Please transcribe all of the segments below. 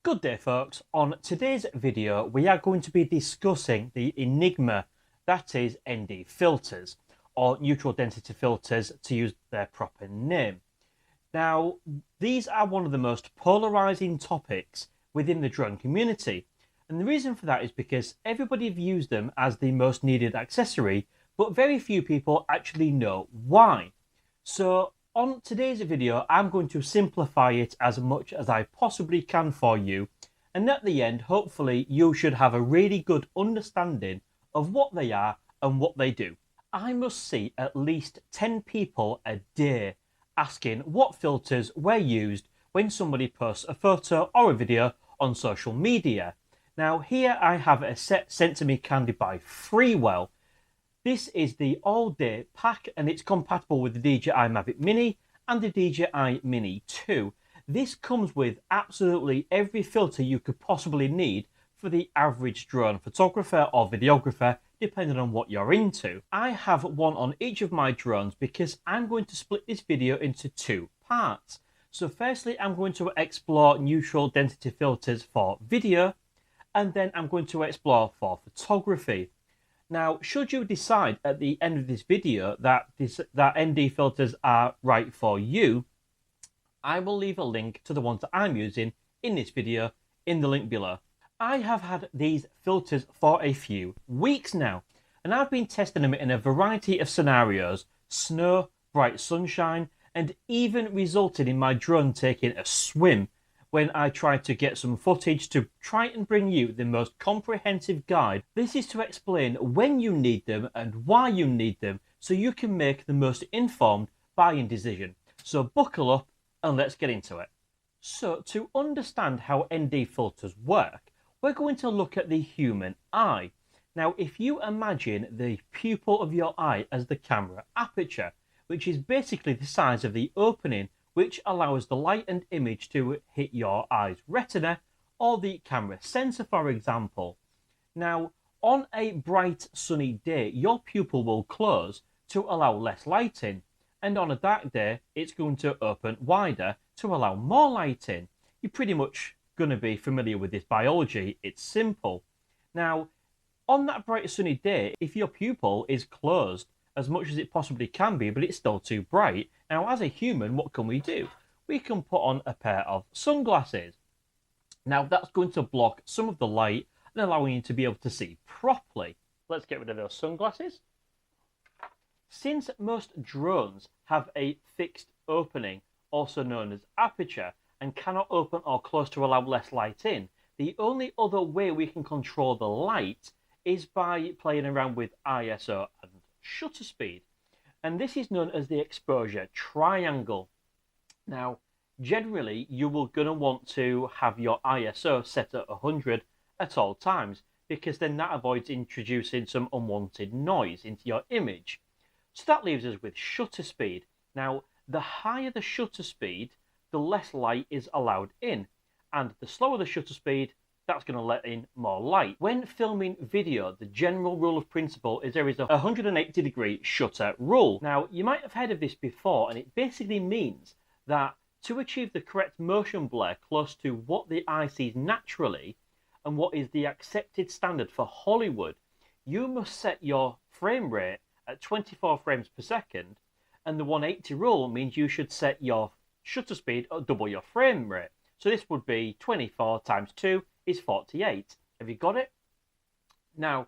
Good day folks, on today's video we are going to be discussing the enigma, that is ND filters, or neutral density filters to use their proper name. Now these are one of the most polarizing topics within the drone community, and the reason for that is because everybody views them as the most needed accessory, but very few people actually know why. So on today's video, I'm going to simplify it as much as I possibly can for you. And at the end, hopefully you should have a really good understanding of what they are and what they do. I must see at least 10 people a day asking what filters were used when somebody posts a photo or a video on social media. Now here I have a set sent to me kindly by Freewell. This is the all-day pack and it's compatible with the DJI Mavic Mini and the DJI Mini 2. This comes with absolutely every filter you could possibly need for the average drone photographer or videographer, depending on what you're into. I have one on each of my drones because I'm going to split this video into two parts. So firstly, I'm going to explore neutral density filters for video, and then I'm going to explore for photography. Now, should you decide at the end of this video that ND filters are right for you, I will leave a link to the ones that I'm using in this video in the link below. I have had these filters for a few weeks now, and I've been testing them in a variety of scenarios: snow, bright sunshine, and even resulted in my drone taking a swim when I tried to get some footage to try and bring you the most comprehensive guide. This is to explain when you need them and why you need them so you can make the most informed buying decision. So buckle up and let's get into it. So to understand how ND filters work, we're going to look at the human eye. Now, if you imagine the pupil of your eye as the camera aperture, which is basically the size of the opening which allows the light and image to hit your eye's retina or the camera sensor, for example. Now, on a bright sunny day, your pupil will close to allow less light in, and on a dark day, it's going to open wider to allow more light in. You're pretty much going to be familiar with this biology. It's simple. Now, on that bright sunny day, if your pupil is closed as much as it possibly can be, but it's still too bright. Now, as a human, what can we do? We can put on a pair of sunglasses. Now, that's going to block some of the light and allowing you to be able to see properly. Let's get rid of those sunglasses. Since most drones have a fixed opening, also known as aperture, and cannot open or close to allow less light in, the only other way we can control the light is by playing around with ISO and shutter speed, and this is known as the exposure triangle. Now, generally you will gonna want to have your ISO set at 100 at all times, because then that avoids introducing some unwanted noise into your image. So that leaves us with shutter speed. Now, the higher the shutter speed, the less light is allowed in, and the slower the shutter speed, that's going to let in more light. When filming video, the general rule of principle is there is a 180-degree shutter rule. Now, you might have heard of this before, and it basically means that to achieve the correct motion blur close to what the eye sees naturally and what is the accepted standard for Hollywood, you must set your frame rate at 24 frames per second, and the 180 rule means you should set your shutter speed at double your frame rate. So this would be 24 times 2 is 48. Have you got it? Now,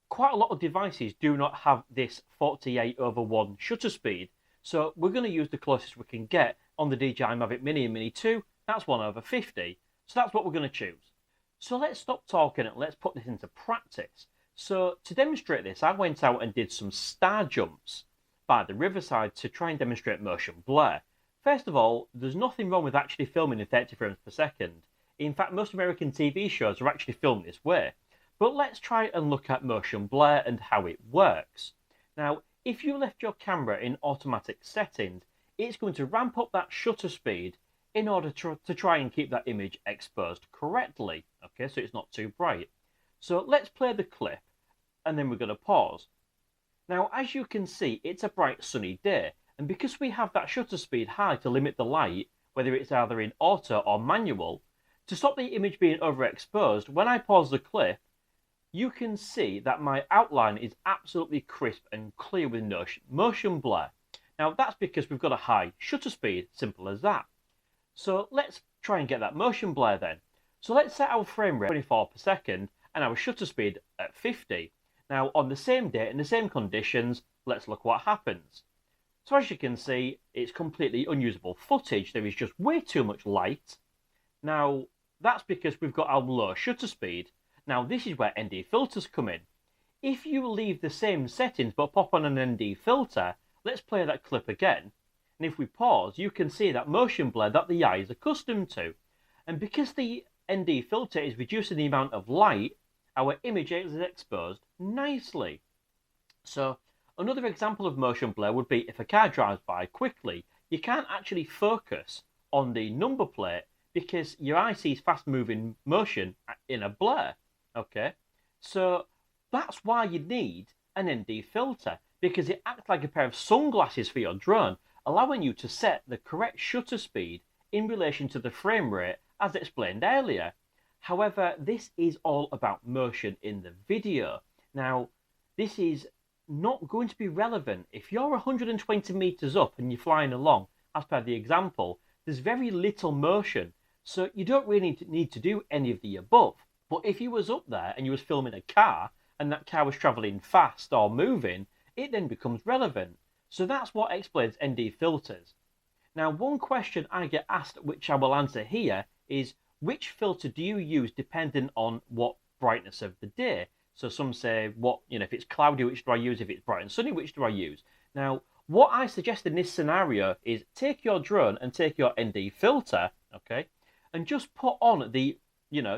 quite a lot of devices do not have this 48/1 shutter speed, so we're going to use the closest we can get. On the DJI Mavic Mini and Mini 2, that's 1/50. So that's what we're going to choose. So let's stop talking and let's put this into practice. So to demonstrate this, I went out and did some star jumps by the riverside to try and demonstrate motion blur. First of all, there's nothing wrong with actually filming in 30 frames per second. In fact, most American TV shows are actually filmed this way. But let's try and look at motion blur and how it works. Now, if you left your camera in automatic settings, it's going to ramp up that shutter speed in order to try and keep that image exposed correctly. Okay, so it's not too bright. So let's play the clip and then we're going to pause. Now, as you can see, it's a bright sunny day. And because we have that shutter speed high to limit the light, whether it's either in auto or manual, To stop the image being overexposed, when I pause the clip, you can see that my outline is absolutely crisp and clear with no motion blur. Now that's because we've got a high shutter speed, simple as that. So let's try and get that motion blur then. So let's set our frame rate 24 per second and our shutter speed at 50. Now on the same day in the same conditions, let's look what happens. So as you can see, it's completely unusable footage. There is just way too much light. Now that's because we've got our low shutter speed. Now this is where ND filters come in. If you leave the same settings but pop on an ND filter, let's play that clip again. And if we pause, you can see that motion blur that the eye is accustomed to. And because the ND filter is reducing the amount of light, our image is exposed nicely. So another example of motion blur would be if a car drives by quickly, you can't actually focus on the number plate because your eye sees fast moving motion in a blur. Okay, so that's why you need an ND filter, because it acts like a pair of sunglasses for your drone, allowing you to set the correct shutter speed in relation to the frame rate as explained earlier. However, this is all about motion in the video. Now, this is not going to be relevant if you're 120 meters up and you're flying along, as per the example. There's very little motion, so you don't really need to do any of the above. But if you was up there and you was filming a car and that car was traveling fast or moving, it then becomes relevant. So that's what explains ND filters. Now, one question I get asked, which I will answer here, is which filter do you use depending on what brightness of the day? So some say, if it's cloudy, which do I use? If it's bright and sunny, which do I use? Now, what I suggest in this scenario is take your drone and take your ND filter, okay, and just put on the,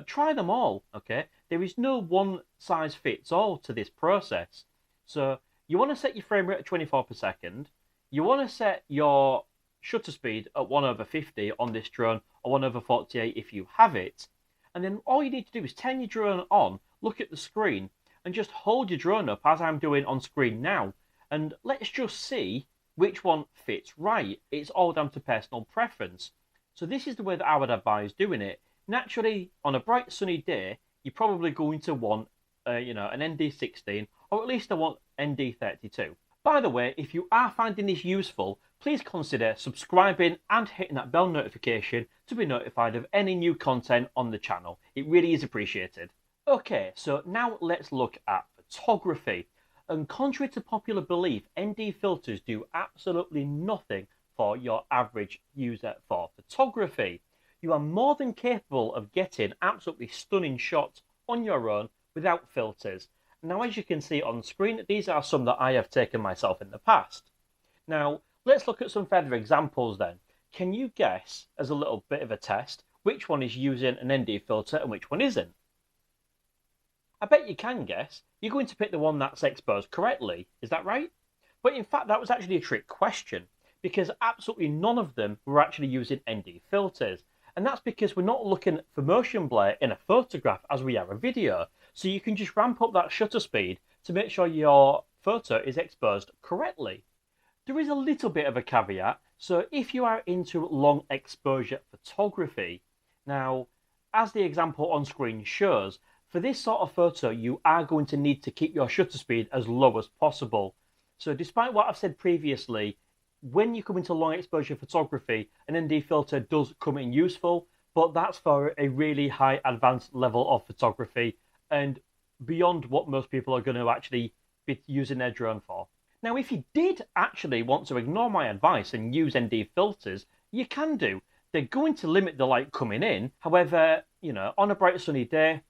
try them all, okay? There is no one size fits all to this process. So you want to set your frame rate at 24 per second. You want to set your shutter speed at 1/50 on this drone, or 1/48 if you have it. And then all you need to do is turn your drone on, look at the screen, and just hold your drone up as I'm doing on screen now. And let's just see which one fits right. It's all down to personal preference. So this is the way that I would advise doing it. Naturally, on a bright sunny day, you're probably going to want an ND16, or at least I want ND32. By the way, if you are finding this useful, please consider subscribing and hitting that bell notification to be notified of any new content on the channel. It really is appreciated. Okay, so now let's look at photography. And contrary to popular belief, ND filters do absolutely nothing for your average user for photography. You are more than capable of getting absolutely stunning shots on your own without filters. Now, as you can see on screen, these are some that I have taken myself in the past. Now, let's look at some further examples then. Can you guess, as a little bit of a test, which one is using an ND filter and which one isn't? I bet you can guess. You're going to pick the one that's exposed correctly, is that right? But in fact, that was actually a trick question, because absolutely none of them were actually using ND filters. And that's because we're not looking for motion blur in a photograph as we are a video. So you can just ramp up that shutter speed to make sure your photo is exposed correctly. There is a little bit of a caveat. So if you are into long exposure photography, now, as the example on screen shows, for this sort of photo, you are going to need to keep your shutter speed as low as possible. So despite what I've said previously, when you come into long exposure photography, an ND filter does come in useful, but that's for a really high advanced level of photography and beyond what most people are going to actually be using their drone for. Now, if you did actually want to ignore my advice and use ND filters, you can do. They're going to limit the light coming in. However, on a bright sunny day,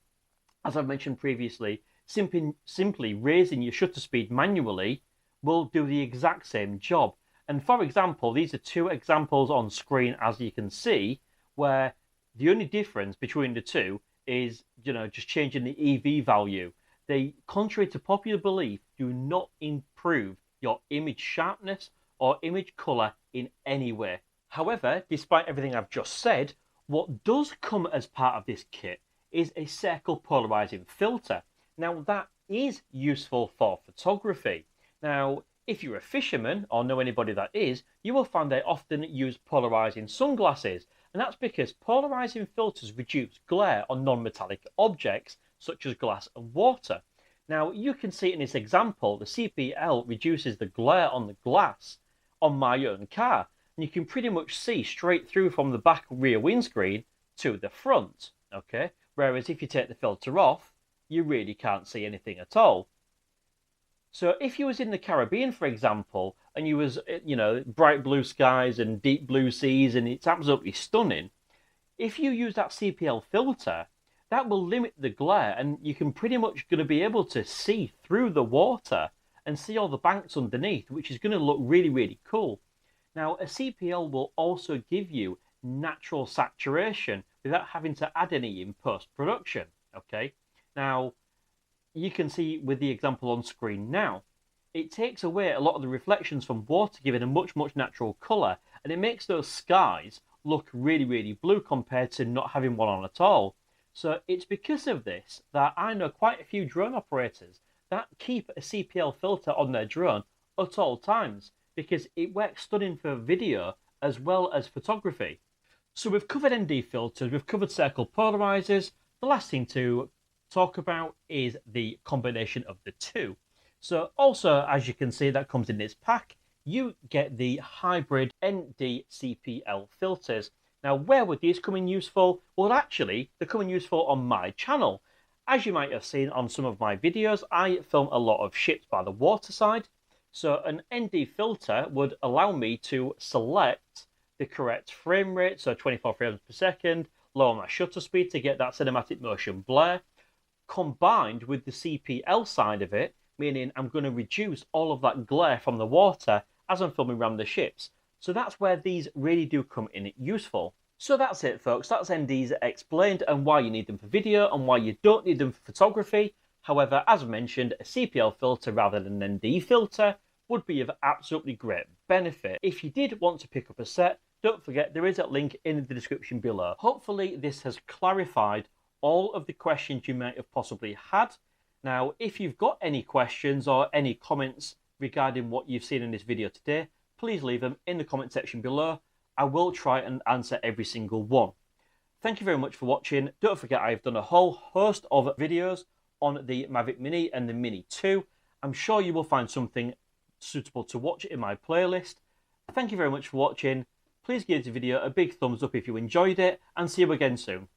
as I've mentioned previously, simply raising your shutter speed manually will do the exact same job. And for example, these are two examples on screen, as you can see, where the only difference between the two is, just changing the EV value. They, contrary to popular belief, do not improve your image sharpness or image color in any way. However, despite everything I've just said, what does come as part of this kit is a circle polarizing filter. Now, that is useful for photography. Now, if you're a fisherman or know anybody that is, you will find they often use polarizing sunglasses. And that's because polarizing filters reduce glare on non-metallic objects such as glass and water. Now you can see in this example, the CPL reduces the glare on the glass on my own car, and you can pretty much see straight through from the back rear windscreen to the front, okay? Whereas if you take the filter off, you really can't see anything at all. So if you was in the Caribbean, for example, and you was, bright blue skies and deep blue seas, and it's absolutely stunning, if you use that CPL filter, that will limit the glare, and you can pretty much going to be able to see through the water and see all the banks underneath, which is going to look really, really cool. Now, a CPL will also give you natural saturation without having to add any in post-production, okay? Now, you can see with the example on screen now, it takes away a lot of the reflections from water, giving a much, much natural colour, and it makes those skies look really, really blue compared to not having one on at all. So it's because of this that I know quite a few drone operators that keep a CPL filter on their drone at all times, because it works stunning for video as well as photography. So we've covered ND filters, we've covered circle polarizers. The last thing to talk about is the combination of the two. So also, as you can see, that comes in this pack, you get the hybrid ND CPL filters. Now, where would these come in useful? Well, actually, they come in useful on my channel. As you might have seen on some of my videos, I film a lot of ships by the waterside. So an ND filter would allow me to select the correct frame rate, so 24 frames per second, lower my shutter speed to get that cinematic motion blur, combined with the CPL side of it, meaning I'm going to reduce all of that glare from the water as I'm filming around the ships. So that's where these really do come in useful. So that's it, folks. That's NDs explained and why you need them for video and why you don't need them for photography. However, as mentioned, a CPL filter rather than an ND filter would be of absolutely great benefit. If you did want to pick up a set, don't forget there is a link in the description below. Hopefully this has clarified all of the questions you might have possibly had. Now, if you've got any questions or any comments regarding what you've seen in this video today, please leave them in the comment section below. I will try and answer every single one. Thank you very much for watching. Don't forget I've done a whole host of videos on the Mavic Mini and the Mini 2. I'm sure you will find something suitable to watch in my playlist. Thank you very much for watching. Please give the video a big thumbs up if you enjoyed it, and see you again soon.